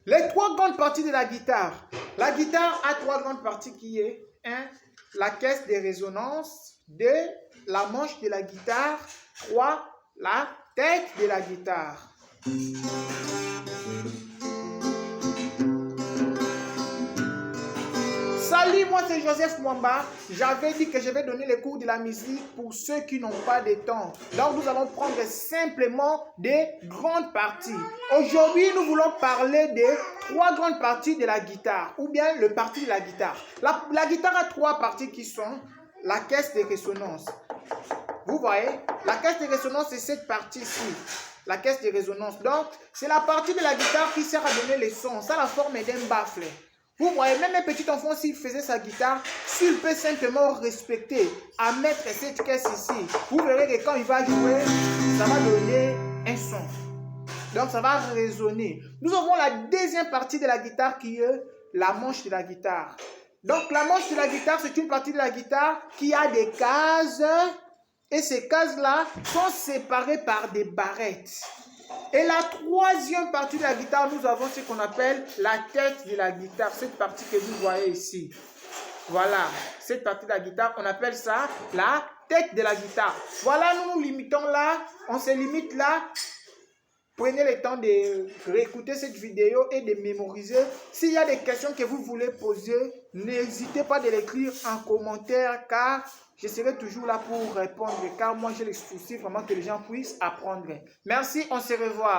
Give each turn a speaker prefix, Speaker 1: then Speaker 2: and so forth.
Speaker 1: Les trois grandes parties de la guitare. La guitare a trois grandes parties qui est 1. La caisse de résonance. 2. La manche de la guitare. 3. La tête de la guitare. Salut, moi c'est Joseph Mwamba. J'avais dit que je vais donner les cours de la musique pour ceux qui n'ont pas de temps. Donc nous allons prendre simplement des grandes parties. Aujourd'hui, nous voulons parler des trois grandes parties de la guitare, ou bien le parti de la guitare. La guitare a trois parties qui sont la caisse de résonance. Vous voyez, la caisse de résonance, c'est cette partie-ci. La caisse de résonance. Donc, c'est la partie de la guitare qui sert à donner les sons. Ça a la forme d'un baffle. Vous voyez, même un petit enfant, s'il faisait sa guitare, s'il peut simplement respecter à mettre cette caisse ici, vous verrez que quand il va jouer, ça va donner un son. Donc, ça va résonner. Nous avons la deuxième partie de la guitare qui est la manche de la guitare. Donc, la manche de la guitare, c'est une partie de la guitare qui a des cases. Et ces cases-là sont séparées par des barrettes. Et la troisième partie de la guitare, nous avons ce qu'on appelle la tête de la guitare. Cette partie que vous voyez ici. Voilà, cette partie de la guitare, on appelle ça la tête de la guitare. Voilà, nous nous limitons là, on se limite là. Prenez le temps de réécouter cette vidéo et de mémoriser. S'il y a des questions que vous voulez poser, n'hésitez pas de l'écrire en commentaire car je serai toujours là pour répondre. Car moi, j'ai le souci vraiment que les gens puissent apprendre. Merci, on se revoit.